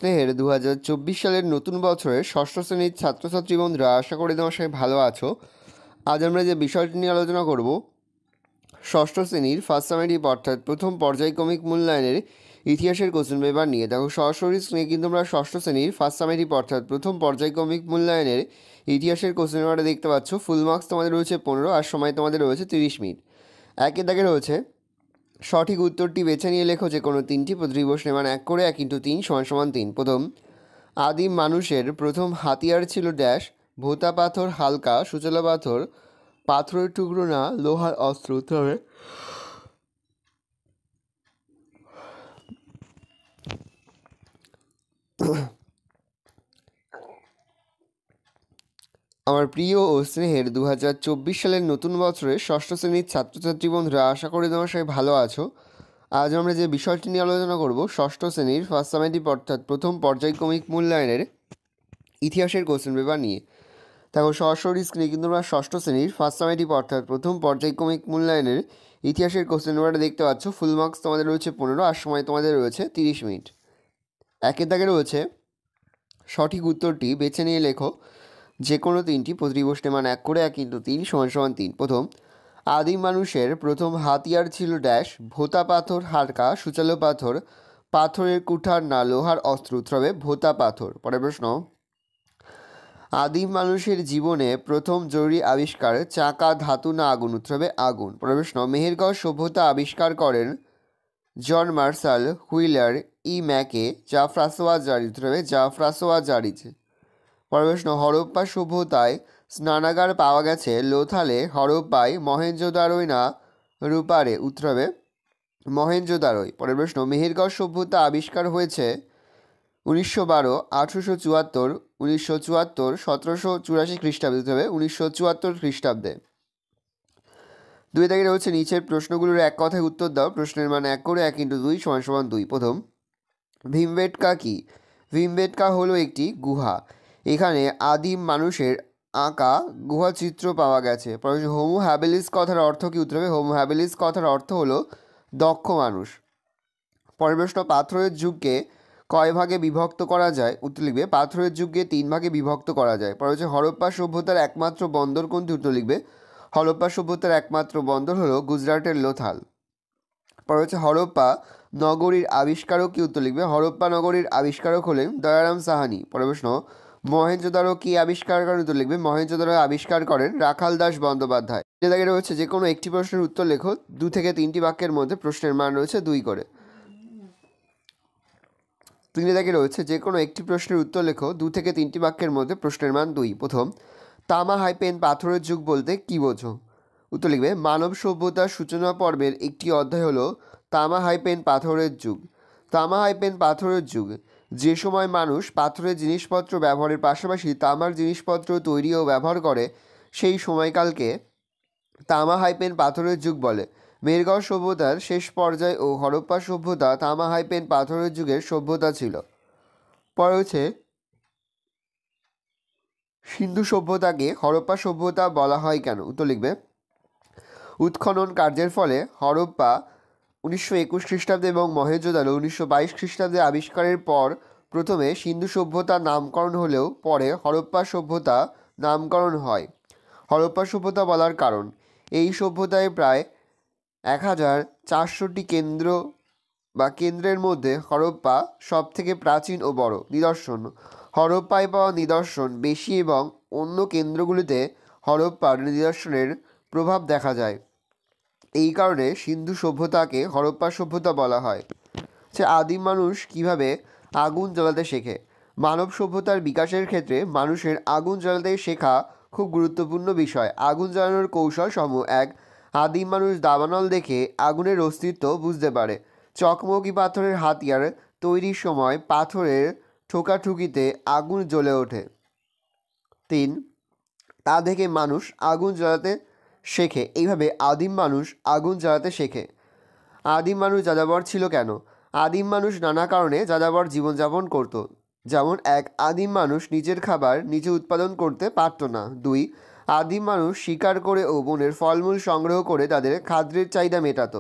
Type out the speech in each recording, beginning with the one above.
স্নেহের 2024 সালের নতুন বছরের ষষ্ঠ শ্রেণীর ছাত্রছাত্রী বন্ধুরা, আশা করি তোমার সবাই ভালো আছো। আজ আমরা যে বিষয়টি নিয়ে আলোচনা করব, ষষ্ঠ শ্রেণীর ফার্স্ট সামেটিভ অর্থাৎ প্রথম পর্যায়ক্রমিক মূল্যায়নের ইতিহাসের কোশ্চেন পেপার নিয়ে। দেখো, সরাসরি স্ক্রিনে কিন্তু আমরা ষষ্ঠ শ্রেণীর ফার্স্ট সামেটিভ অর্থাৎ প্রথম পর্যায়ক্রমিক মূল্যায়নের ইতিহাসের কোশ্চেন পেপারটা দেখতে পাচ্ছ। ফুল মার্কস তোমাদের রয়েছে 15 আর সময় তোমাদের রয়েছে 30 মিনিট। একে দাগে রয়েছে সঠিক উত্তরটি বেছে নিয়ে লেখো যে কোনো তিনটি প্রতিটি প্রশ্নের মান 1 করে 1 × 3 = 3। প্রথম, আদিম মানুষের প্রথম হাতিয়ার ছিল ড্যাশ, ভোঁতা পাথর, হালকা সুচলা পাথর, পাথরের টুকরো না লোহার অস্ত্র। তবে আমার প্রিয় ও স্নেহের 2024 সালের নতুন বছরের ষষ্ঠ শ্রেণীর ছাত্রছাত্রী বন্ধুরা, আশা করি তোমার সবাই ভালো আছো। আজ আমরা যে বিষয়টি নিয়ে আলোচনা করব, ষষ্ঠ শ্রেণীর ফার্স্ট সামেটিভ অর্থাৎ প্রথম পর্যায়ক্রমিক মূল্যায়নের ইতিহাসের কোশ্চেন পেপার নিয়ে। দেখো, সরাসরি স্ক্রিনে কিন্তু আমরা ষষ্ঠ শ্রেণীর ফার্স্ট সামেটিভ অর্থাৎ প্রথম পর্যায়ক্রমিক মূল্যায়নের ইতিহাসের কোশ্চেন পেপারটা দেখতে পাচ্ছ। ফুল মার্কস তোমাদের রয়েছে 15 আর সময় তোমাদের রয়েছে 30 মিনিট। একের দাগে রয়েছে সঠিক উত্তরটি বেছে নিয়ে লেখো যে কোনো তিনটি প্রতিটি প্রশ্নের মান 1 করে 1 × 3 = 3। প্রথম, আদিম মানুষের প্রথম হাতিয়ার ছিল ড্যাশ, ভোঁতা পাথর, হালকা সুচালো পাথর, পাথরের কুঠার না লোহার অস্ত্র। তবে ভোঁতা পাথর। পরের প্রশ্ন, আদিম মানুষের জীবনে প্রথম জরুরি আবিষ্কার চাকা, ধাতু না আগুন। উত্তরে আগুন। পরের প্রশ্ন, মেহেরগড় সভ্যতা আবিষ্কার করেন জন মার্শাল, হুইলার, ই ম্যাকে, জাফরাসোয়া জারিজ। উত্তরে জাফরাসোয়া জারিজ। পরের প্রশ্ন, হরপ্পা সভ্যতায় স্নানাগার পাওয়া গেছে লোথালে, হরপ্পায়, মহেঞ্জোদারোয় না রূপারে। উত্তর হবে মহেঞ্জোদারোয়। পরের প্রশ্ন, মেহেরগড় সভ্যতা আবিষ্কার হয়েছে 1912, 1874, 1974, 1784 খ্রিস্টাব্দে। হবে 1974 খ্রিস্টাব্দে। দুই দাগে রয়েছে নিচের প্রশ্নগুলোর এক কথায় উত্তর দাও। প্রশ্নের মান 1 করে 1 × 2 = 2। প্রথম, ভীমবেটকা কি? ভীমবেটকা হলো একটি গুহা। এখানে আদিম মানুষের আঁকা গুহা চিত্র পাওয়া গেছে। হোমো হ্যাবিলিস কথার অর্থ কি? উত্তর হবে হোমো হ্যাবিলিস কথার অর্থ হলো দক্ষ মানুষ। পরের প্রশ্ন, পাথরের যুগকে কয় ভাগে বিভক্ত করা যায়? উত্তর লিখবে পাথরের যুগকে 3 ভাগে বিভক্ত করা যায়। পরে হচ্ছে হরপ্পা সভ্যতার একমাত্র বন্দর কোনটি? উত্তর লিখবে হরপ্পা সভ্যতার একমাত্র বন্দর হলো গুজরাটের লোথাল। পরে হচ্ছে হরপ্পা নগরীর আবিষ্কারক কি? উত্তর লিখবে হরপ্পা নগরীর আবিষ্কারক হলেন দয়ারাম সাহানি। পরের প্রশ্ন, মহেঞ্জোদারো কি আবিষ্কার করেন? উত্তর লিখবে মহেঞ্জোদারো আবিষ্কার করেন রাখাল দাস বন্দ্যোপাধ্যায়। যে দাগে রয়েছে যে কোনো একটি প্রশ্নের উত্তর লেখো 2 থেকে 3টি বাক্যের মধ্যে। প্রশ্নের মান রয়েছে 2 করে। 3 দাগে রয়েছে যে কোনো একটি প্রশ্নের উত্তর লেখো 2 থেকে 3টি বাক্যের মধ্যে। প্রশ্নের মান 2। প্রথম, তামা হাইপেন পাথরের যুগ বলতে কি বোঝো? উত্তর লিখবে মানব সভ্যতার সূচনা পর্বের একটি অধ্যায় হলো তামা হাইপেন পাথরের যুগ। তামা হাইপেন পাথরের যুগ যে সময় মানুষ পাথরের জিনিসপত্র ব্যবহারের পাশাপাশি তামার জিনিসপত্র তৈরি ও ব্যবহার করে, সেই সময়কালকে তামা হাইপেন পাথরের যুগ বলে। মেহেরগড় সভ্যতার শেষ পর্যায়ে ও হরপ্পা সভ্যতা তামা হাইপেন পাথরের যুগের সভ্যতা ছিল। পরে হচ্ছে সিন্ধু সভ্যতাকে হরপ্পা সভ্যতা বলা হয় কেন? উত্তর লিখবে উৎখনন কার্যের ফলে হরপ্পা 1921 খ্রিস্টাব্দে এবং মহেঞ্জোদারো 1922 খ্রিস্টাব্দে আবিষ্কারের পর প্রথমে সিন্ধু সভ্যতার নামকরণ হলেও পরে হরপ্পা সভ্যতা নামকরণ হয়। হরপ্পা সভ্যতা বলার কারণ, এই সভ্যতায় প্রায় 1400টি কেন্দ্র বা কেন্দ্রের মধ্যে হরপ্পা সব থেকে প্রাচীন ও বড়। নিদর্শন, হরপ্পায় পাওয়া নিদর্শন বেশি এবং অন্য কেন্দ্রগুলিতে হরপ্পার নিদর্শনের প্রভাব দেখা যায়। এই কারণে সিন্ধু সভ্যতাকে হরপ্পা সভ্যতা বলা হয়। আদিম মানুষ কিভাবে আগুন জ্বালাতে শেখে? মানব সভ্যতার বিকাশের ক্ষেত্রে মানুষের আগুন জ্বালাতে শেখা খুব গুরুত্বপূর্ণ বিষয়। আগুন জ্বালানোর কৌশল সমূহ। 1, আদিম মানুষ দাবানল দেখে আগুনের অস্তিত্ব বুঝতে পারে। চকমকি পাথরের হাতিয়ার তৈরির সময় পাথরের ঠোকাঠুকিতে আগুন জ্বলে ওঠে। 3, তা দেখে মানুষ আগুন জ্বালাতে শেখে। এইভাবে আদিম মানুষ আগুন জ্বালাতে শেখে। আদিম মানুষ যাযাবর ছিল কেন? আদিম মানুষ নানা কারণে যাযাবর জীবনযাপন করত। যেমন 1, আদিম মানুষ নিজের খাবার নিজে উৎপাদন করতে পারত না। 2, আদিম মানুষ শিকার করে ও বনের ফলমূল সংগ্রহ করে তাদের খাদ্যের চাহিদা মেটাত।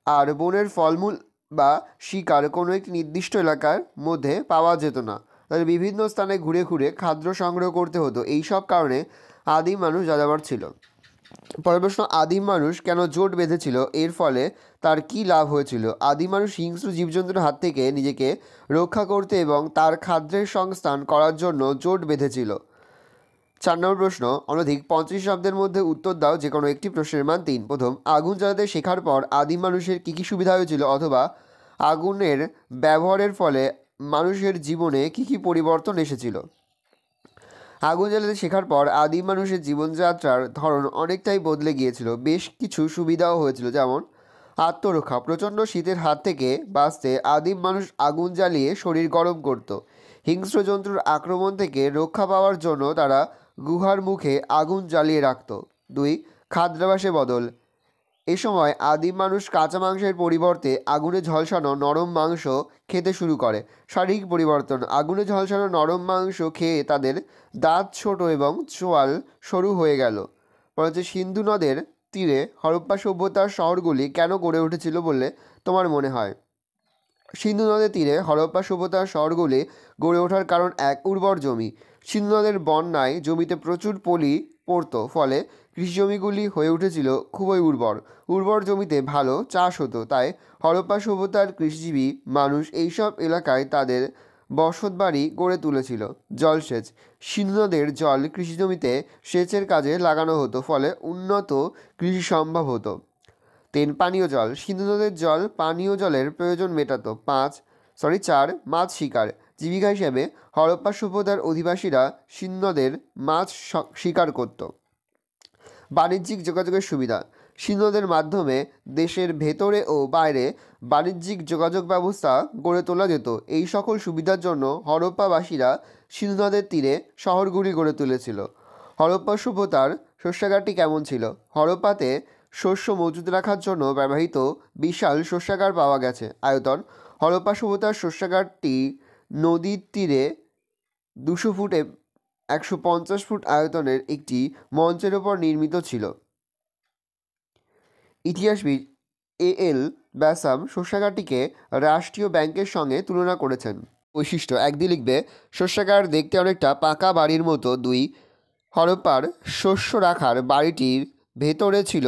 আর বনের ফলমূল বা শিকার কোনো একটি নির্দিষ্ট এলাকার মধ্যে পাওয়া যেত না। তাদের বিভিন্ন স্থানে ঘুরে ঘুরে খাদ্য সংগ্রহ করতে হতো। এই সব কারণে আদিম মানুষ যাযাবর ছিল। পরের প্রশ্ন, আদিম মানুষ কেন জোট বেঁধেছিল? এর ফলে তার কি লাভ হয়েছিল? আদিম মানুষ হিংস্র জীবজন্তুর হাত থেকে নিজেকে রক্ষা করতে এবং তার খাদ্যের সংস্থান করার জন্য জোট বেঁধেছিল। 4 নম্বর প্রশ্ন, অনধিক 35 শব্দের মধ্যে উত্তর দাও, যে কোনো একটি প্রশ্নের মান 3। প্রথম, আগুন জ্বালাতে শেখার পর আদিম মানুষের কী কী সুবিধা হয়েছিল, অথবা আগুনের ব্যবহারের ফলে মানুষের জীবনে কী কী পরিবর্তন এসেছিল? আগুন জ্বালাতে শেখার পর আদিম মানুষের জীবনযাত্রার ধরন অনেকটাই বদলে গিয়েছিল। বেশ কিছু সুবিধাও হয়েছিল, যেমন আত্মরক্ষা। প্রচণ্ড শীতের হাত থেকে বাঁচতে আদিম মানুষ আগুন জ্বালিয়ে শরীর গরম করত। হিংস্র জন্তুর আক্রমণ থেকে রক্ষা পাওয়ার জন্য তারা গুহার মুখে আগুন জ্বালিয়ে রাখত। 2, খাদ্যাভ্যাসে বদল। এ সময় আদিম মানুষ কাঁচা মাংসের পরিবর্তে আগুনে ঝলসানো নরম মাংস খেতে শুরু করে। শারীরিক পরিবর্তন, আগুনে ঝলসানো নরম মাংস খেয়ে তাদের দাঁত ছোট এবং চোয়াল সরু হয়ে গেল। পরে হচ্ছে, সিন্ধু নদের তীরে হরপ্পা সভ্যতার শহরগুলি কেন গড়ে উঠেছিল বলে তোমার মনে হয়? সিন্ধু নদের তীরে হরপ্পা সভ্যতার শহরগুলি গড়ে ওঠার কারণ 1, উর্বর জমি। সিন্ধু নদের বন্যায় জমিতে প্রচুর পলি পড়তো, ফলে কৃষিজমিগুলি হয়ে উঠেছিল খুবই উর্বর। উর্বর জমিতে ভালো চাষ হতো, তাই হরপ্পা সভ্যতার কৃষিজীবী মানুষ এইসব এলাকায় তাদের বসতবাড়ি গড়ে তুলেছিল। জলসেচ, সিন্ধু নদের জল কৃষিজমিতে সেচের কাজে লাগানো হতো, ফলে উন্নত কৃষি সম্ভব হতো। 3, পানীয় জল। সিন্ধু নদের জল পানীয় জলের প্রয়োজন মেটাতো। 4, মাছ শিকার। জীবিকা হিসেবে হরপ্পা সভ্যতার অধিবাসীরা সিন্ধু নদের মাছ শিকার করত। বাণিজ্যিক যোগাযোগের সুবিধা, সিন্ধু নদের মাধ্যমে দেশের ভেতরে ও বাইরে বাণিজ্যিক যোগাযোগ ব্যবস্থা গড়ে তোলা যেত। এই সকল সুবিধার জন্য হরপ্পাবাসীরা সিন্ধু নদের তীরে শহরগুলি গড়ে তুলেছিল। হরপ্পা সভ্যতার শস্যাগারটি কেমন ছিল? হরপ্পাতে শস্য মজুত রাখার জন্য ব্যবহৃত বিশাল শস্যাগার পাওয়া গেছে। আয়তন, হরপ্পা সভ্যতার শস্যাগারটি নদীর তীরে 200 ফুটে 150 ফুট আয়তনের একটি মঞ্চের ওপর নির্মিত ছিল। ইতিহাসবিদ A.L. ব্যাসাম শস্যাগারটিকে রাষ্ট্রীয় ব্যাংকের সঙ্গে তুলনা করেছেন। বৈশিষ্ট্য, 1 দিয়ে লিখবে, শস্যাগার দেখতে অনেকটা পাকা বাড়ির মতো। 2, হরপ্পার শস্য রাখার বাড়িটির ভেতরে ছিল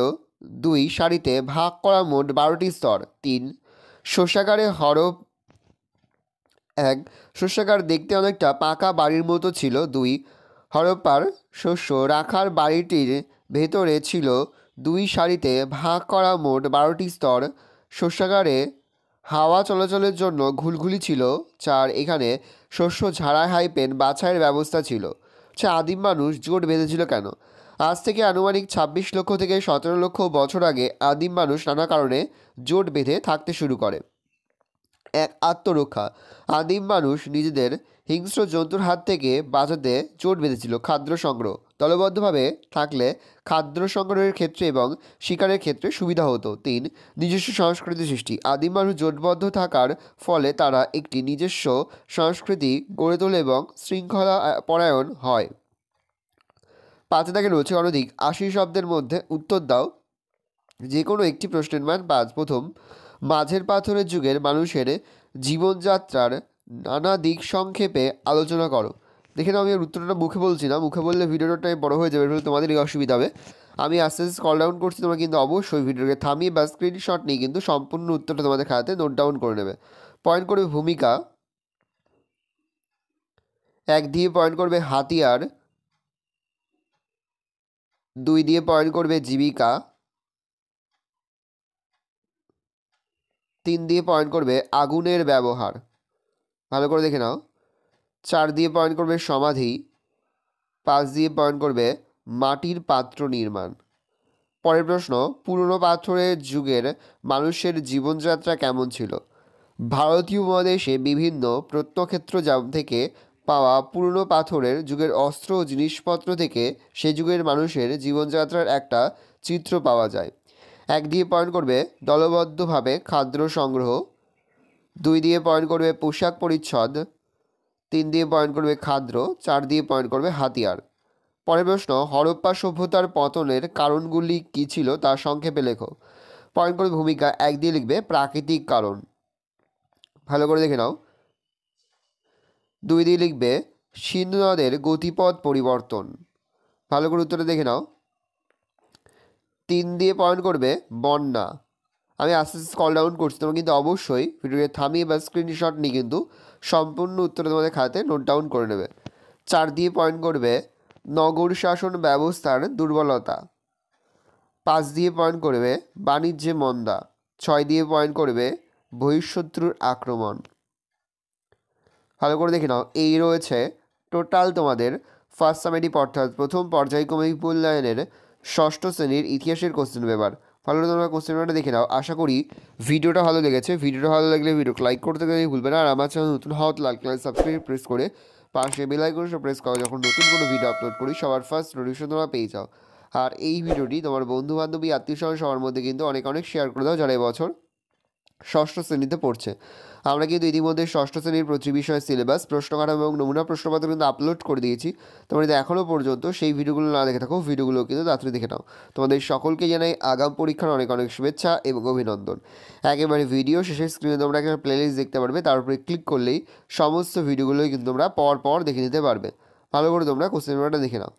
2 সারিতে ভাগ করা মোট 12টি স্তর। 3, শস্যাগারে 1, শস্যাগার দেখতে অনেকটা পাকা বাড়ির মতো ছিল। 2, হরপ্পার শস্য রাখার বাড়িটির ভেতরে ছিল 2 সারিতে ভাগ করা মোট 12টি স্তর। শস্যাগারে হাওয়া চলাচলের জন্য ঘুলঘুলি ছিল। 4, এখানে শস্য ঝাড়াই হাইপেন বাছাইয়ের ব্যবস্থা ছিল। আদিম মানুষ জোট বেঁধেছিল কেন? আজ থেকে আনুমানিক 26 লক্ষ থেকে 17 লক্ষ বছর আগে আদিম মানুষ নানা কারণে জোট বেঁধে থাকতে শুরু করে। 1, আত্মরক্ষা। আদিম মানুষ নিজেদের হিংস্র জন্তুর হাত থেকে বাঁচাতে জোট বেঁধেছিল। খাদ্য সংগ্রহ, দলবদ্ধভাবে থাকলে খাদ্য সংগ্রহের ক্ষেত্রে এবং শিকারের ক্ষেত্রে সুবিধা হতো। 3, নিজস্ব সংস্কৃতি সৃষ্টি। আদিম মানুষ জোটবদ্ধ থাকার ফলে তারা একটি নিজস্ব সংস্কৃতি গড়ে তোলে এবং শৃঙ্খলা পরায়ণ হয়। 5 দাগে রয়েছে, অনধিক 80 শব্দের মধ্যে উত্তর দাও, যে কোনো একটি প্রশ্নের মান 5। প্রথম, মাঝের পাথরের যুগের মানুষের জীবনযাত্রার নানা দিক সংক্ষেপে আলোচনা করো। দেখে নাও, আমি আর উত্তরটা মুখে বলছি না, মুখে বললে ভিডিওটাই বড় হয়ে যাবে, ফলে তোমাদেরই অসুবিধা হবে। আমি আস্তে আস্তে স্ক্রল ডাউন করছি, তোমরা কিন্তু অবশ্যই ভিডিওকে থামিয়ে বা স্ক্রিনশট নিয়ে কিন্তু সম্পূর্ণ উত্তরটা তোমাদের খাতাতে নোট ডাউন করে নেবে। পয়েন্ট করবে ভূমিকা, 1 দিয়ে পয়েন্ট করবে হাতিয়ার, 2 দিয়ে পয়েন্ট করবে জীবিকা, 3 দিয়ে পয়েন্ট করবে আগুনের ব্যবহার, ভালো করে দেখে নাও। 4 দিয়ে পয়েন্ট করবে সমাধি, 5 দিয়ে পয়েন্ট করবে মাটির পাত্র নির্মাণ। পরের প্রশ্ন, পুরনো পাথরের যুগের মানুষের জীবনযাত্রা কেমন ছিল? ভারতীয় উপমহাদেশে বিভিন্ন প্রত্নক্ষেত্র থেকে পাওয়া পুরনো পাথরের যুগের অস্ত্র ও জিনিসপত্র থেকে সে যুগের মানুষের জীবনযাত্রার একটা চিত্র পাওয়া যায়। 1 দিয়ে পয়েন্ট করবে দলবদ্ধভাবে খাদ্য সংগ্রহ, 2 দিয়ে পয়েন্ট করবে পোশাক পরিচ্ছদ, 3 দিয়ে পয়েন্ট করবে খাদ্য, 4 দিয়ে পয়েন্ট করবে হাতিয়ার। পরের প্রশ্ন, হরপ্পা সভ্যতার পতনের কারণগুলি কী ছিল তা সংক্ষেপে লেখো। পয়েন্ট করবে ভূমিকা, 1 দিয়ে লিখবে প্রাকৃতিক কারণ, ভালো করে দেখে নাও। 2 দিয়ে লিখবে সিন্ধু নদের গতিপথ পরিবর্তন। ভালো করে উত্তরটা দেখে নাও। 3 দিয়ে পয়েন্ট করবে বন্যা। আমি আস্তে আস্তে স্ক্রল ডাউন করছি, তোমরা কিন্তু অবশ্যই ভিডিওকে থামিয়ে বা স্ক্রিনশট নিয়ে কিন্তু সম্পূর্ণ উত্তরটা তোমাদের খাতায় নোট ডাউন করে নেবে। 4 দিয়ে পয়েন্ট করবে নগর শাসন ব্যবস্থার দুর্বলতা। 5 দিয়ে পয়েন্ট করবে বাণিজ্যে মন্দা। 6 দিয়ে পয়েন্ট করবে বহিঃশত্রুর আক্রমণ। ভালো করে দেখে নাও। এই রয়েছে টোটাল তোমাদের ফার্স্ট সামেটিভ অর্থাৎ প্রথম পর্যায়ক্রমিক মূল্যায়নের ষষ্ঠ শ্রেণীর ইতিহাসের কোশ্চেন পেপার। ভালো করে তোমরা কোশ্চেন পেপারটা দেখে নাও। আশা করি ভিডিওটা ভালো লেগেছে। ভিডিওটা ভালো লাগলে ভিডিওকে লাইক করতে গেলে ভুলবে না। আর আমার চ্যানেল নতুন হওয়া লাল কালার সাবস্ক্রাইব প্রেস করে পাশে বেল আইকনটা প্রেস করো, যখন নতুন কোনো ভিডিও আপলোড করি সবার ফার্স্ট নোটিফিকেশন তোমরা পেয়ে যাও। আর এই ভিডিওটি তোমার বন্ধু বান্ধবী আত্মীয় স্বজন সবার মধ্যে কিন্তু অনেক অনেক শেয়ার করে দাও যারা এবছর ষষ্ঠ শ্রেণীতে পড়ছে। আমরা কিন্তু ইতিমধ্যে ষষ্ঠ শ্রেণীর প্রতি বিষয় সিলেবাস, প্রশ্নকাঠামো এবং নমুনা প্রশ্নপত্র কিন্তু আপলোড করে দিয়েছি। তোমরা যদি এখনও পর্যন্ত সেই ভিডিওগুলো না দেখে থাকো, ভিডিওগুলো কিন্তু তাড়াতাড়ি দেখে নাও। তোমাদের সকলকে জানাই আগাম পরীক্ষার অনেক অনেক শুভেচ্ছা এবং অভিনন্দন। একেবারে ভিডিও শেষের স্ক্রিনে তোমরা একটা প্লেলিস্ট দেখতে পারবে, তার উপরে ক্লিক করলেই সমস্ত ভিডিওগুলোই কিন্তু তোমরা পর পর দেখে নিতে পারবে। ভালো করে তোমরা কোশ্চেন পেপারটা দেখে নাও।